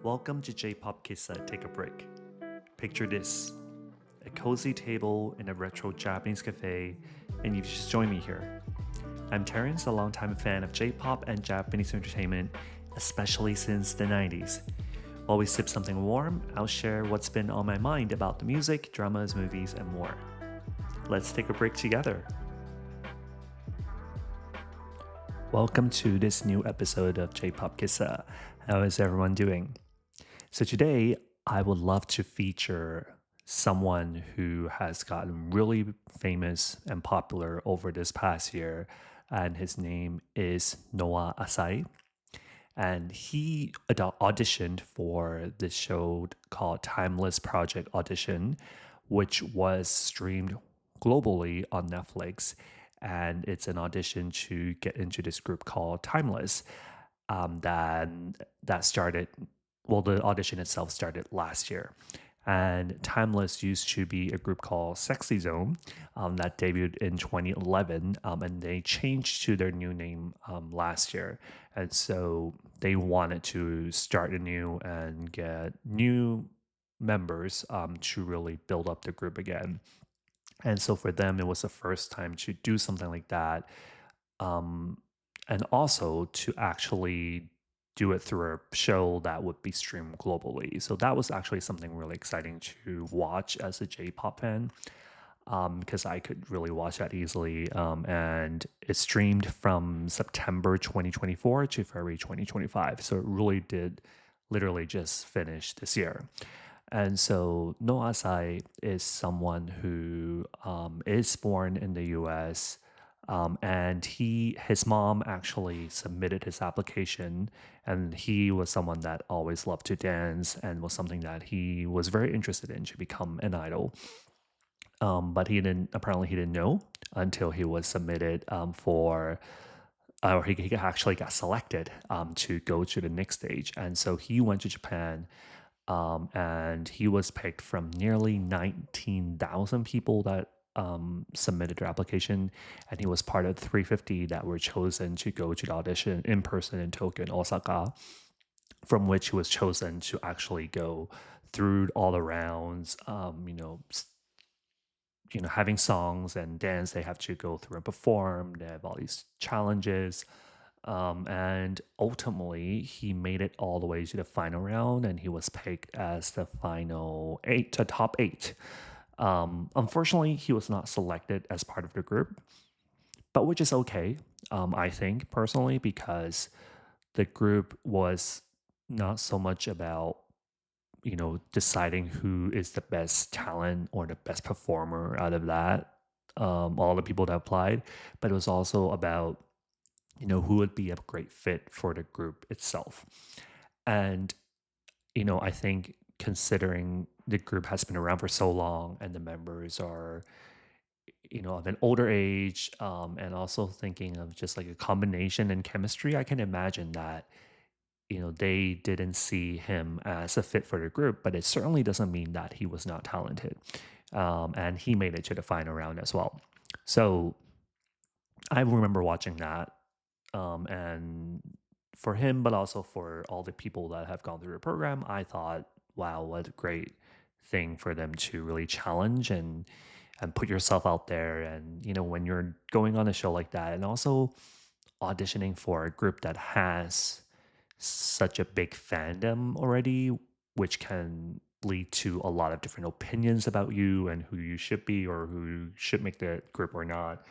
Welcome to J-Pop Kissa Take a Break. Picture this, a cozy table in a retro Japanese cafe, and you've just joined me here. I'm Terence, a longtime fan of J-Pop and Japanese entertainment, especially since the 90s. While we sip something warm, I'll share what's been on my mind about the music, dramas, movies, and more. Let's take a break together. Welcome to this new episode of J-Pop Kissa. How is everyone doing? So today, I would love to feature someone who has gotten really famous and popular over this past year, and his name is Noah Asai. And he auditioned for this show called Timeless Project Audition, which was streamed globally on Netflix. And it's an audition to get into this group called Timeless. That started, well, the audition itself started last year. And Timeless used to be a group called Sexy Zone that debuted in 2011, and they changed to their new name last year. And so they wanted to start anew and get new members to really build up the group again. And so for them, it was the first time to do something like that. And also to actually do it through a show that would be streamed globally. So that was actually something really exciting to watch as a J-pop fan, because I could really watch that easily. And it streamed from September 2024 to February 2025. So it really did literally just finish this year. And so Noah Asai is someone who is born in the US, and his mom actually submitted his application, and he was someone that always loved to dance and was something that he was very interested in to become an idol. But he didn't know until he was submitted or he actually got selected to go to the next stage. And so he went to Japan. And he was picked from nearly 19,000 people that submitted their application, and he was part of 350 that were chosen to go to the audition in person in Tokyo and Osaka, from which he was chosen to actually go through all the rounds. Having songs and dance, they have to go through and perform. They have all these challenges. And ultimately, he made it all the way to the final round, and he was picked as the top eight. Unfortunately, he was not selected as part of the group, but which is okay, I think, personally, because the group was not so much about, deciding who is the best talent or the best performer out of that, all the people that applied, but it was also about who would be a great fit for the group itself. And, I think considering the group has been around for so long and the members are, of an older age, and also thinking of just like a combination in chemistry, I can imagine that, they didn't see him as a fit for the group, but it certainly doesn't mean that he was not talented. And he made it to the final round as well. So I remember watching that. And for him, but also for all the people that have gone through the program, I thought, wow, what a great thing for them to really challenge and put yourself out there. And, when you're going on a show like that and also auditioning for a group that has such a big fandom already, which can lead to a lot of different opinions about you and who you should be or who should make the group or not.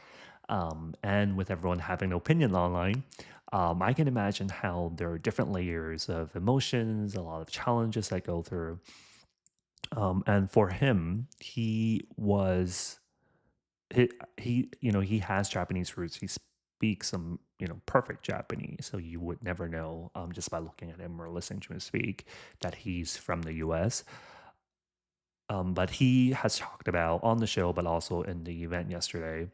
And with everyone having an opinion online, I can imagine how there are different layers of emotions, a lot of challenges that go through. And for him, he has Japanese roots. He speaks some, perfect Japanese. So you would never know, just by looking at him or listening to him speak, that he's from the US. But he has talked about on the show, but also in the event yesterday,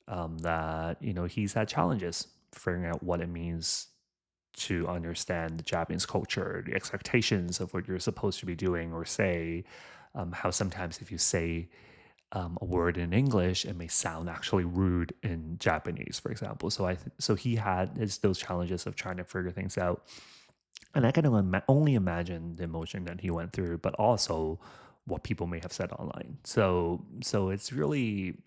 that he's had challenges figuring out what it means to understand the Japanese culture, the expectations of what you're supposed to be doing or say, how sometimes if you say a word in English, it may sound actually rude in Japanese, for example. So he had those challenges of trying to figure things out. And I can only imagine the emotion that he went through, but also what people may have said online. So it's really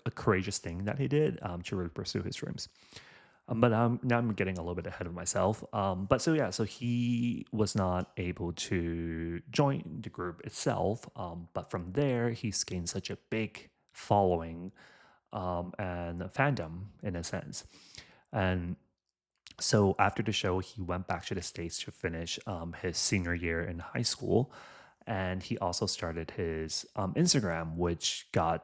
a courageous thing that he did, to really pursue his dreams. But now I'm getting a little bit ahead of myself. But so yeah, so he was not able to join the group itself. But from there, he's gained such a big following, and fandom in a sense. And so after the show, he went back to the States to finish, his senior year in high school. And he also started his, Instagram, which got,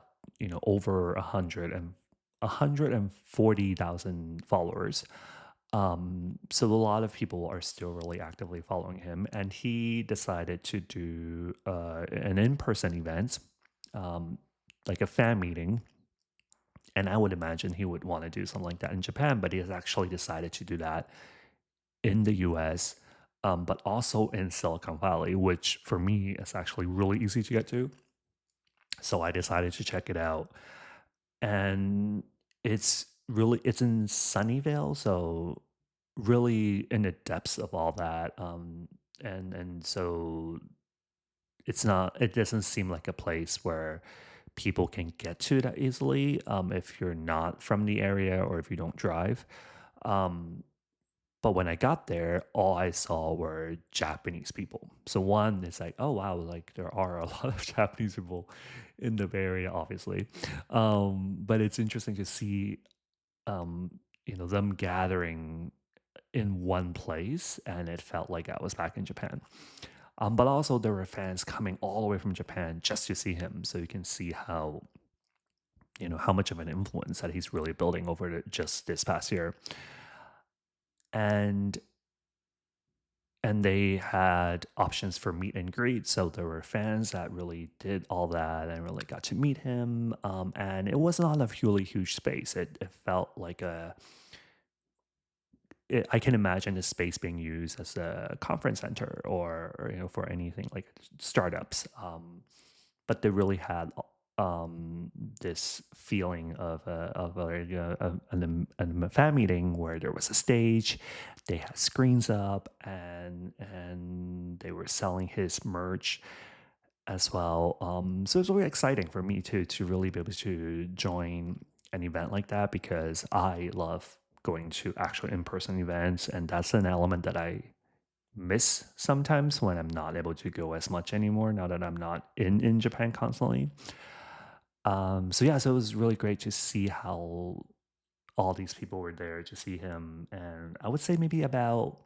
over 140,000 followers. So a lot of people are still really actively following him. And he decided to do, an in-person event, um, like a fan meeting, and I would imagine he would want to do something like that in Japan, but he has actually decided to do that in the US, but also in Silicon Valley, which for me is actually really easy to get to. So I decided to check it out. And it's in Sunnyvale, so really in the depths of all that. And so it doesn't seem like a place where people can get to that easily, if you're not from the area or if you don't drive. Um, but when I got there, all I saw were Japanese people. So one is like, oh wow, like there are a lot of Japanese people in the Bay Area, obviously. But it's interesting to see, them gathering in one place, and it felt like I was back in Japan. But also there were fans coming all the way from Japan just to see him, so you can see how much of an influence that he's really building over just this past year. And they had options for meet and greet, so there were fans that really did all that and really got to meet him. And it was not a really huge space. It felt like I can imagine the space being used as a conference center, or for anything like startups. But they really had, this feeling of a fan meeting where there was a stage, they had screens up, and they were selling his merch as well. So it's really exciting for me to really be able to join an event like that, because I love going to actual in-person events, and that's an element that I miss sometimes when I'm not able to go as much anymore now that I'm not in Japan constantly. So yeah, so it was really great to see how all these people were there to see him, and I would say maybe about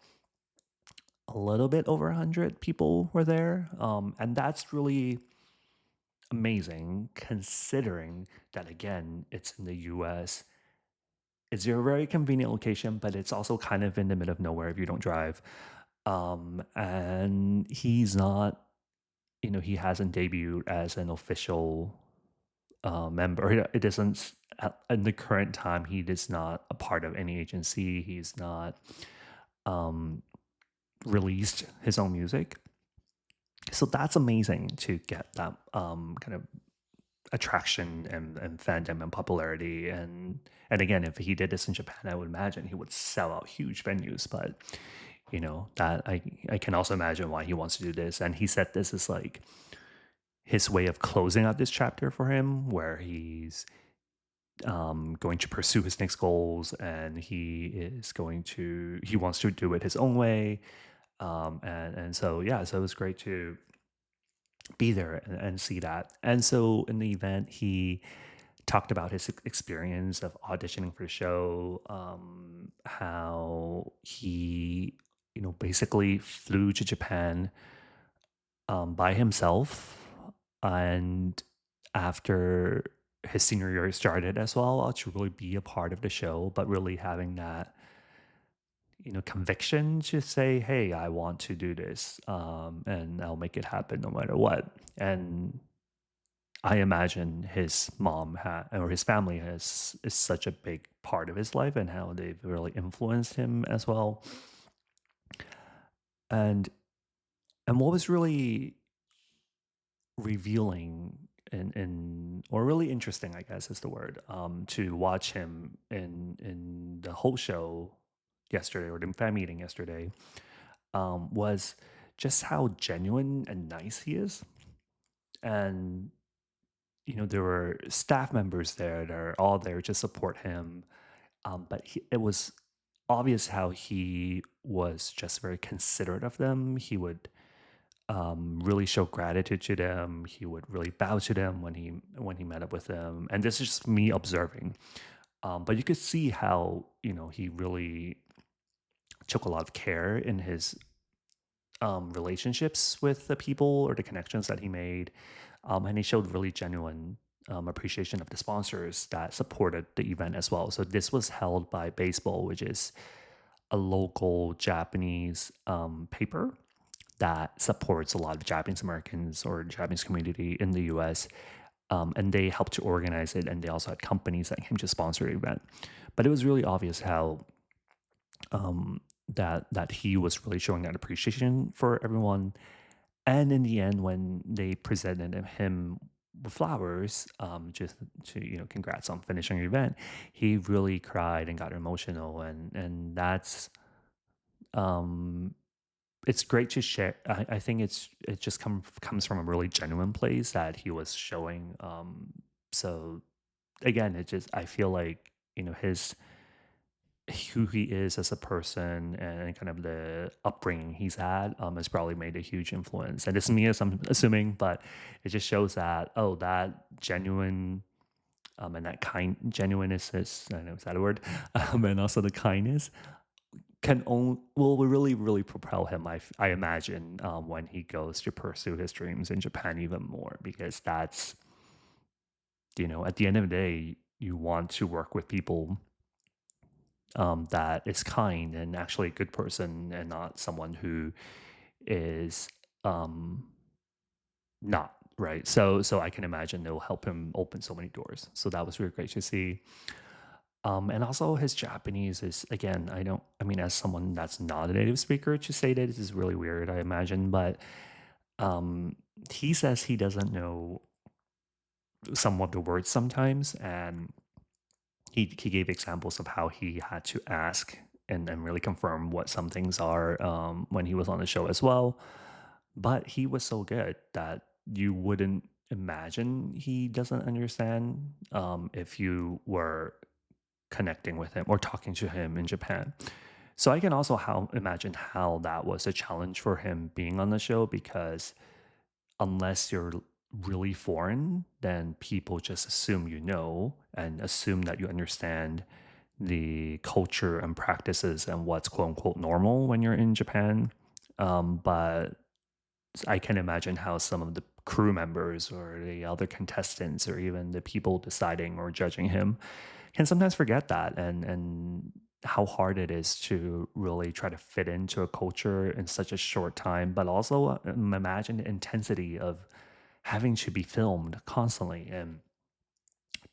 a little bit over 100 people were there, and that's really amazing considering that, again, it's in the US. It's a very convenient location, but it's also kind of in the middle of nowhere if you don't drive. And he's not, he hasn't debuted as an official, member. It doesn't, in the current time, he is not a part of any agency. He's not, um, released his own music. So that's amazing to get that, kind of attraction and fandom and popularity. And again, if he did this in Japan, I would imagine he would sell out huge venues. But that I can also imagine why he wants to do this. And he said this is like his way of closing out this chapter for him, where he's, going to pursue his next goals, and he wants to do it his own way. And so yeah, so it was great to be there and see that. And so in the event, he talked about his experience of auditioning for the show, how he, basically flew to Japan, by himself. And after his senior year started as well, to really be a part of the show, but really having that, conviction to say, hey, I want to do this, and I'll make it happen no matter what. And I imagine his mom or his family is such a big part of his life, and how they've really influenced him as well. And what was really revealing and or really interesting, I guess is the word, to watch him in the whole show yesterday, or the fan meeting yesterday, was just how genuine and nice he is. And there were staff members there that are all there to support him. But it was obvious how he was just very considerate of them. He would really show gratitude to them. He would really bow to them when he met up with them. And this is just me observing. But you could see how he really took a lot of care in his relationships with the people or the connections that he made. And he showed really genuine appreciation of the sponsors that supported the event as well. So this was held by Baseball, which is a local Japanese paper that supports a lot of Japanese Americans or Japanese community in the US. And they helped to organize it, and they also had companies that came to sponsor the event. But it was really obvious how that he was really showing that appreciation for everyone. And in the end, when they presented him with flowers, just to congrats on finishing the event, he really cried and got emotional, and that's um, it's great to share. I think it just comes from a really genuine place that he was showing. So again, it just I feel like his who he is as a person and kind of the upbringing he's had has probably made a huge influence. And this is me as I'm assuming, but it just shows that that genuine and that kind genuineness is I don't know is that a word and also the kindness can only will really propel him. I imagine when he goes to pursue his dreams in Japan even more because that's at the end of the day you want to work with people that is kind and actually a good person and not someone who is um, not right. So I can imagine it'll help him open so many doors. So that was really great to see. And also his Japanese is again, I mean, as someone that's not a native speaker to say that this is really weird, I imagine, but um, he says he doesn't know some of the words sometimes, and he gave examples of how he had to ask and really confirm what some things are when he was on the show as well. But he was so good that you wouldn't imagine he doesn't understand if you were connecting with him or talking to him in Japan. So I can also imagine how that was a challenge for him being on the show because unless you're really foreign, then people just assume you know and assume that you understand the culture and practices and what's quote unquote normal when you're in Japan. But I can imagine how some of the crew members or the other contestants or even the people deciding or judging him can sometimes forget that and how hard it is to really try to fit into a culture in such a short time, but also imagine the intensity of having to be filmed constantly and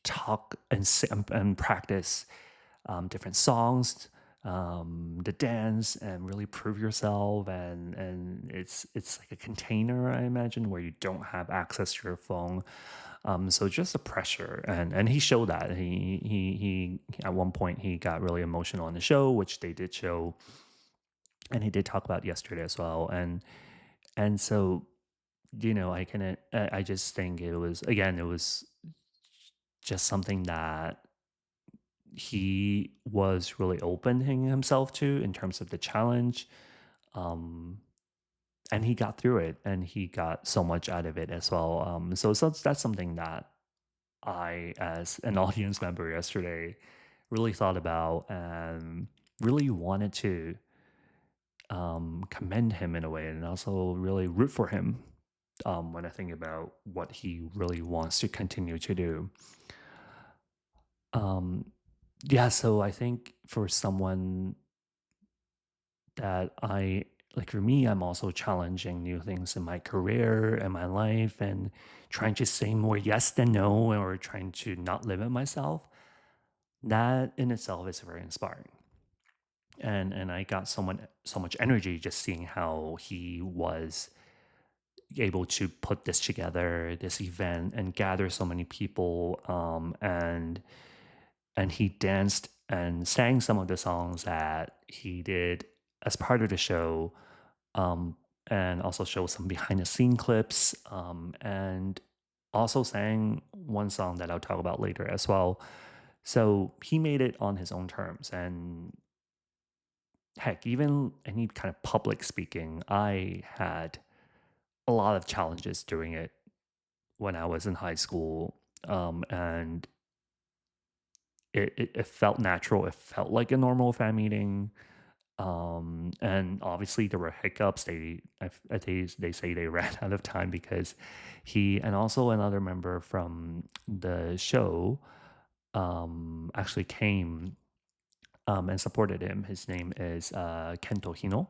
talk and practice different songs, the dance, and really prove yourself. And it's like a container, I imagine, where you don't have access to your phone. So just the pressure, and he showed that he at one point he got really emotional on the show, which they did show, and he did talk about yesterday as well. And so I just think it was just something that he was really opening himself to in terms of the challenge. Um, and he got through it and he got so much out of it as well. So that's something that I, as an audience member yesterday, really thought about and really wanted to commend him in a way and also really root for him when I think about what he really wants to continue to do. Um, yeah, so I think for someone that I like for me, I'm also challenging new things in my career and my life and trying to say more yes than no or trying to not limit myself. That in itself is very inspiring. And I got so much energy just seeing how he was able to put this together, this event, and gather so many people. And he danced and sang some of the songs that he did as part of the show um, and also showed some behind the scene clips, and also sang one song that I'll talk about later as well. So he made it on his own terms. And heck, even any kind of public speaking, I had a lot of challenges doing it when I was in high school. And it felt natural. It felt like a normal fan meeting. And obviously there were hiccups. They say they ran out of time because he and also another member from the show actually came and supported him. His name is Kento Hino,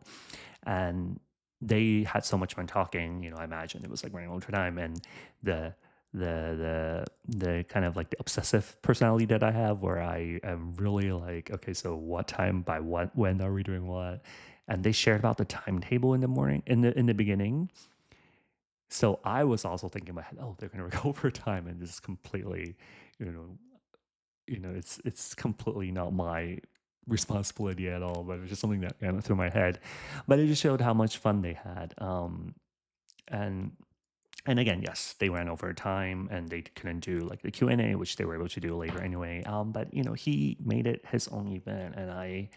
and they had so much fun talking. I imagine it was like running over time, and the the kind of like the obsessive personality that I have, where I am really like, okay, so what time by what when are we doing what? And they shared about the timetable in the morning in the beginning. So I was also thinking in my head, oh, they're gonna go over time, and this is completely, you know, it's completely not my responsibility at all, but it was just something that went through my head. But it just showed how much fun they had. And and again, yes, they ran over time and they couldn't do like the Q&A, which they were able to do later anyway. But he made it his own event, and I,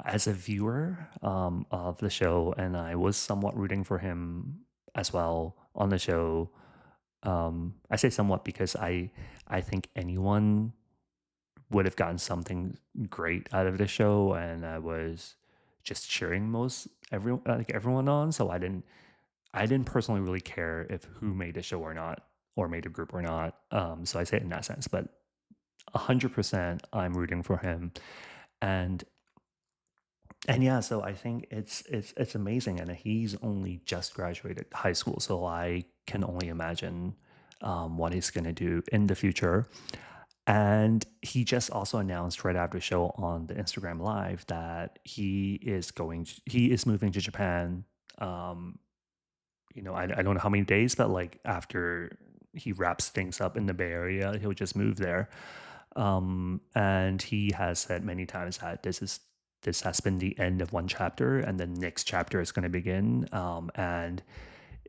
as a viewer of the show, and I was somewhat rooting for him as well on the show. I say somewhat because I think anyone would have gotten something great out of the show, and I was just cheering everyone on. So I didn't personally really care if who made the show or not, or made a group or not. So I say it in that sense, but 100% I'm rooting for him. And yeah, so I think it's amazing, and he's only just graduated high school, so I can only imagine what he's gonna do in the future. And he just also announced right after the show on the Instagram Live that he is moving to Japan. Um, I don't know how many days, but like after he wraps things up in the Bay Area, he'll just move there. And he has said many times that this has been the end of one chapter, and the next chapter is going to begin. And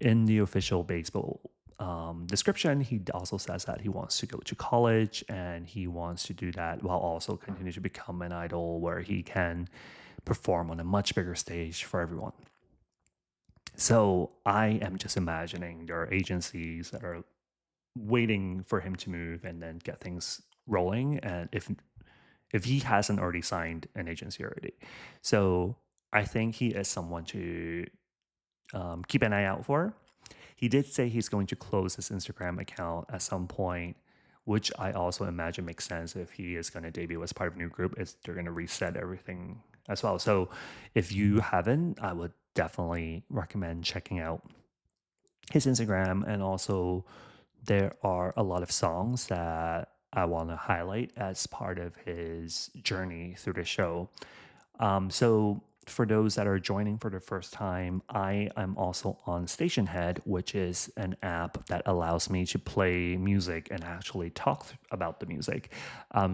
in the official baseball description, he also says that he wants to go to college, and he wants to do that while also continue to become an idol where he can perform on a much bigger stage for everyone. So I am just imagining there are agencies that are waiting for him to move and then get things rolling. And if he hasn't already signed an agency already, so I think he is someone to keep an eye out for. He did say he's going to close his Instagram account at some point, which I also imagine makes sense if he is going to debut as part of a new group. Is they're going to reset everything as well. So if you haven't, I would definitely recommend checking out his Instagram. And also, there are a lot of songs that I want to highlight as part of his journey through the show. So for those that are joining for the first time, I am also on StationHead, which is an app that allows me to play music and actually talk about the music.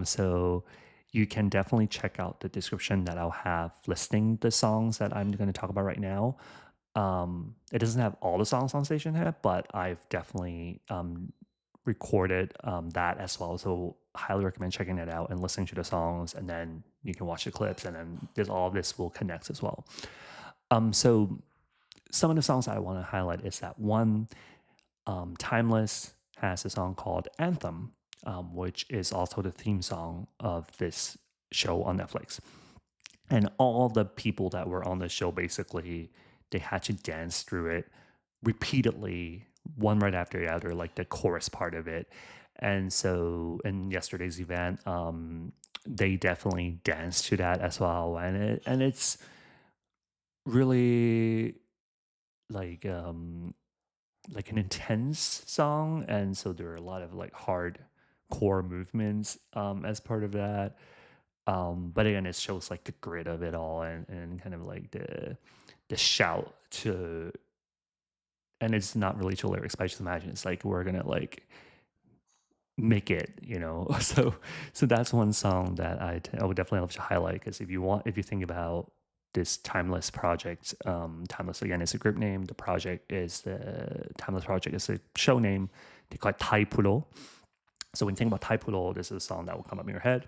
So you can definitely check out the description that I'll have listing the songs that I'm going to talk about right now. It doesn't have all the songs on StationHead, but I've definitely recorded that as well. So highly recommend checking it out and listening to the songs, and then you can watch the clips, and then all of this will connect as well. So some of the songs I want to highlight is that one, Timeless has a song called Anthem, which is also the theme song of this show on Netflix. And all the people that were on the show, basically, they had to dance through it repeatedly, one right after the other, like the chorus part of it. And so in yesterday's event, they definitely danced to that as well. And it's really like like an intense song. And so there are a lot of like hard core movements as part of that. But again, it shows like the grit of it all, and kind of like the shout to, and it's not really to lyrics, but I just imagine it's like we're gonna like make it. So that's one song that I would definitely love to highlight, because if you think about this Timeless project. Timeless again is a group name. The project is the Timeless project is a show name. They call it Taipuro. So when you think about Taipuro, this is a song that will come up in your head.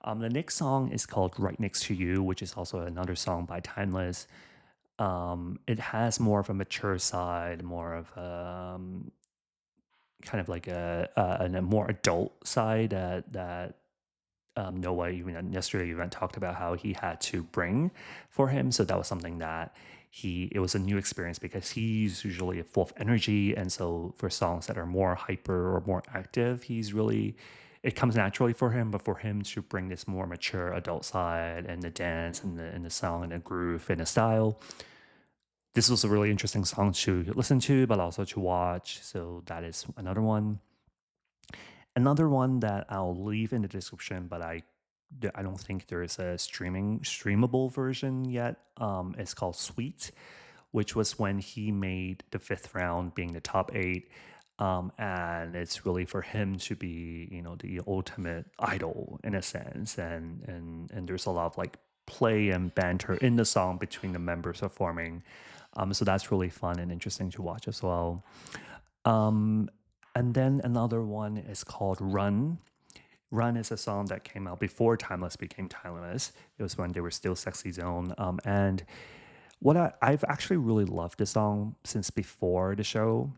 The next song is called Right Next to You, which is also another song by Timeless. It has more of a mature side, more of kind of like a more adult side that Noah even yesterday even talked about how he had to bring for him. So that was something that it was a new experience because he's usually full of energy. And so for songs that are more hyper or more active, it comes naturally for him. But for him to bring this more mature adult side and the dance and the song and the groove and the style, this was a really interesting song to listen to, but also to watch. So that is another one. Another one that I'll leave in the description, but I don't think there is a streamable version yet. It's called Sweet, which was when he made the fifth round being the top eight. And it's really for him to be, the ultimate idol in a sense. And there's a lot of like play and banter in the song between the members performing. So that's really fun and interesting to watch as well. Um, and then another one is called Run. Run is a song that came out before Timeless became Timeless. It was when they were still Sexy Zone. And I've actually really loved this song since before the show.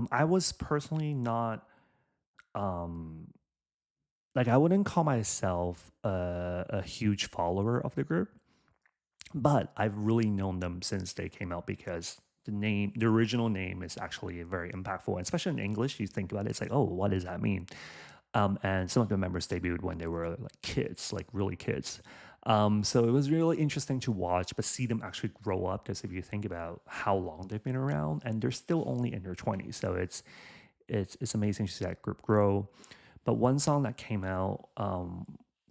I was personally not um, like I wouldn't call myself a huge follower of the group, but I've really known them since they came out because the original name is actually very impactful, and especially in English. You think about it, it's like, oh, what does that mean? And some of the members debuted when they were like kids, like really kids. So it was really interesting to watch, but see them actually grow up. Because if you think about how long they've been around, and they're still only in their 20s, so it's amazing to see that group grow. But one song that came out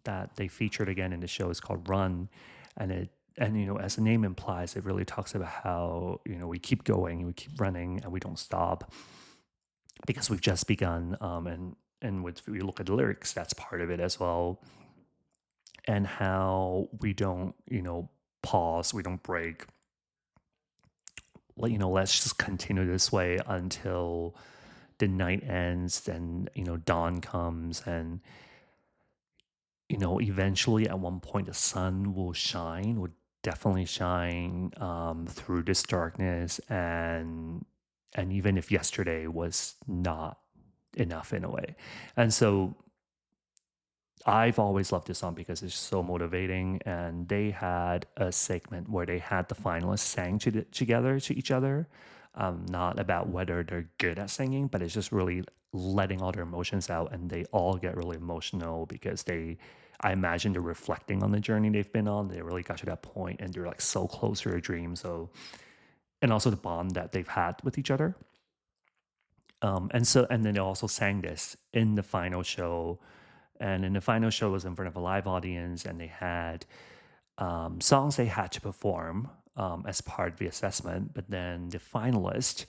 that they featured again in the show is called Run, and as the name implies, it really talks about how we keep going, we keep running, and we don't stop because we've just begun. If we look at the lyrics, that's part of it as well, and how we don't pause, we don't break. Let's just continue this way until the night ends, then dawn comes, and eventually at one point the sun will shine, will definitely shine through this darkness, and even if yesterday was not enough in a way. And so I've always loved this song because it's so motivating. And they had a segment where they had the finalists sang together to each other, not about whether they're good at singing, but it's just really letting all their emotions out. And they all get really emotional because I imagine they're reflecting on the journey they've been on. They really got to that point and they're like so close to their dream. So, and also the bond that they've had with each other. And then they also sang this in the final show, and in the final show was in front of a live audience, and they had songs they had to perform as part of the assessment. But then the finalist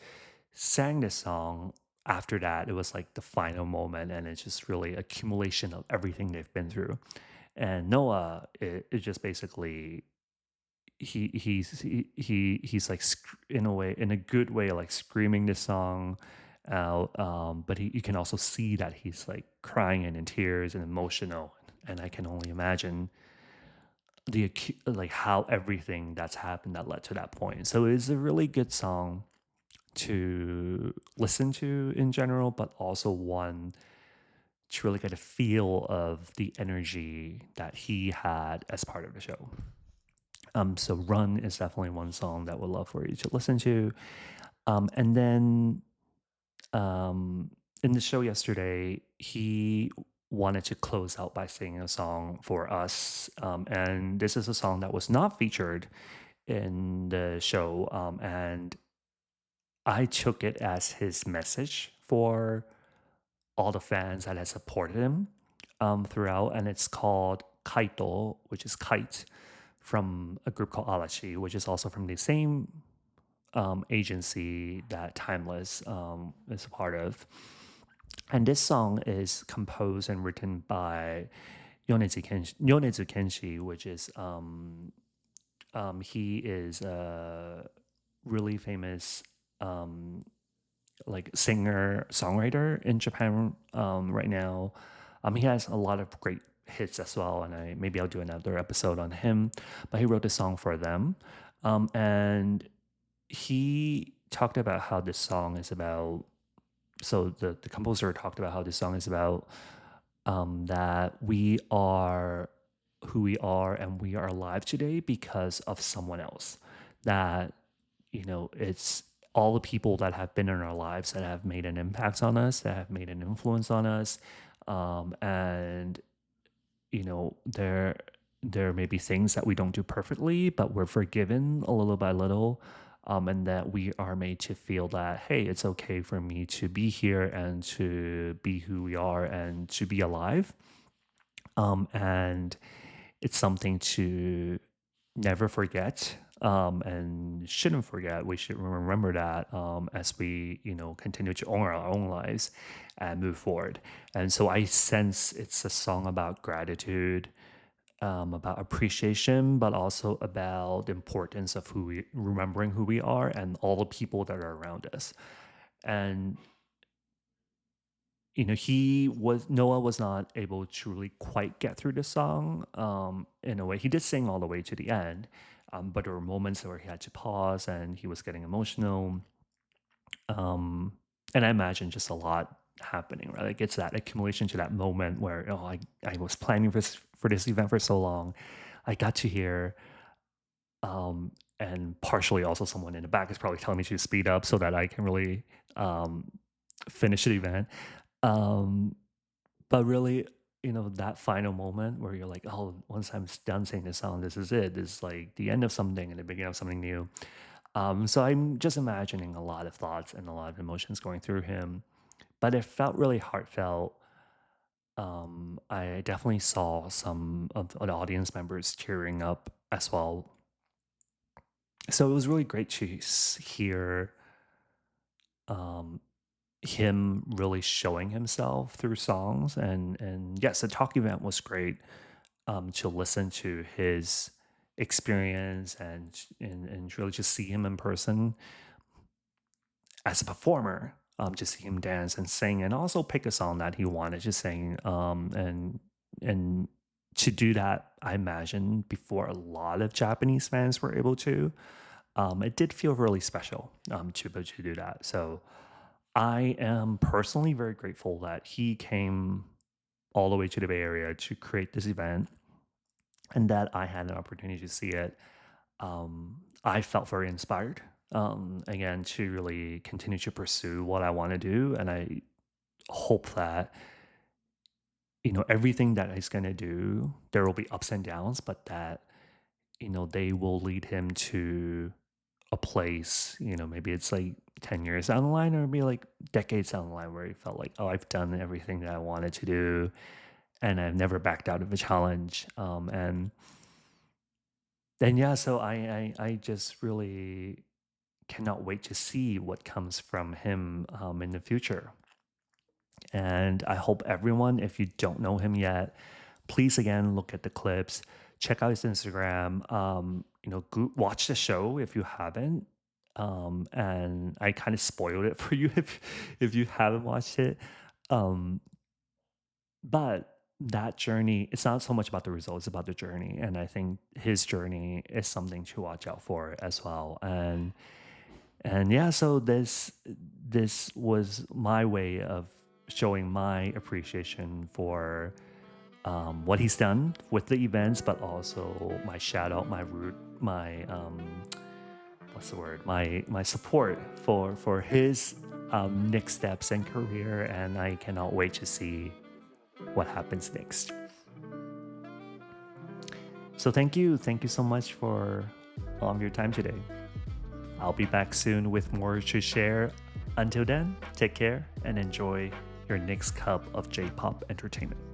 sang this song after that. It was like the final moment, and it's just really accumulation of everything they've been through. And Noah, it just basically he's like in a way, in a good way, like screaming this song out, but you can also see that he's like crying and in tears and emotional, and I can only imagine like how everything that's happened that led to that point. So it's a really good song to listen to in general, but also one to really get a feel of the energy that he had as part of the show. So Run is definitely one song that we'd love for you to listen to. And then in the show yesterday, he wanted to close out by singing a song for us. And this is a song that was not featured in the show. And I took it as his message for all the fans that had supported him throughout. And it's called Kaito, which is kite, from a group called Arashi, which is also from the same agency that Timeless is a part of. And this song is composed and written by Yonezu Kenshi, which is He is a really famous like singer songwriter in Japan right now. He has a lot of great hits as well, and maybe I'll do another episode on him. But he wrote a song for them, and he talked about how this song is about. So the composer talked about how this song is about that we are who we are and we are alive today because of someone else. That, it's all the people that have been in our lives that have made an impact on us, that have made an influence on us. And, there may be things that we don't do perfectly, but we're forgiven a little by little. And that we are made to feel that, hey, it's okay for me to be here and to be who we are and to be alive. And it's something to never forget and shouldn't forget. We should remember that as we, continue to own our own lives and move forward. And so I sense it's a song about gratitude, about appreciation, but also about the importance of remembering who we are and all the people that are around us. And Noah was not able to really quite get through the song in a way. He did sing all the way to the end, but there were moments where he had to pause and he was getting emotional. And I imagine just a lot happening, right? Like it's that accumulation to that moment where, I was planning for this event for so long. I got to hear, and partially also someone in the back is probably telling me to speed up so that I can really finish the event. Um, but really, that final moment where you're like, oh, once I'm done singing this song, this is it. This is like the end of something and the beginning of something new. So I'm just imagining a lot of thoughts and a lot of emotions going through him, but it felt really heartfelt. I definitely saw some of the audience members tearing up as well. So it was really great to hear um, him really showing himself through songs, and yes, the talk event was great to listen to his experience and really just see him in person as a performer, to see him dance and sing, and also pick a song that he wanted to sing, and to do that, I imagine before a lot of Japanese fans were able to. It did feel really special to be able to do that. So I am personally very grateful that he came all the way to the Bay Area to create this event and that I had an opportunity to see it. I felt very inspired, again, to really continue to pursue what I want to do. And I hope that, everything that he's going to do, there will be ups and downs, but that, they will lead him to a place, maybe it's like 10 years down the line or maybe like decades down the line where he felt like, oh, I've done everything that I wanted to do and I've never backed out of a challenge. And then, yeah, so I just really cannot wait to see what comes from him in the future. And I hope everyone, if you don't know him yet, please again look at the clips, check out his Instagram. Watch the show if you haven't. And I kind of spoiled it for you if you haven't watched it. Um, but that journey, it's not so much about the results, it's about the journey. And I think his journey is something to watch out for as well. And yeah, so this was my way of showing my appreciation for what he's done with the events, but also my shout out, my root, my what's the word, my support for his next steps and career, and I cannot wait to see what happens next. So thank you so much for your time today. I'll be back soon with more to share. Until then, take care and enjoy your next cup of J-pop entertainment.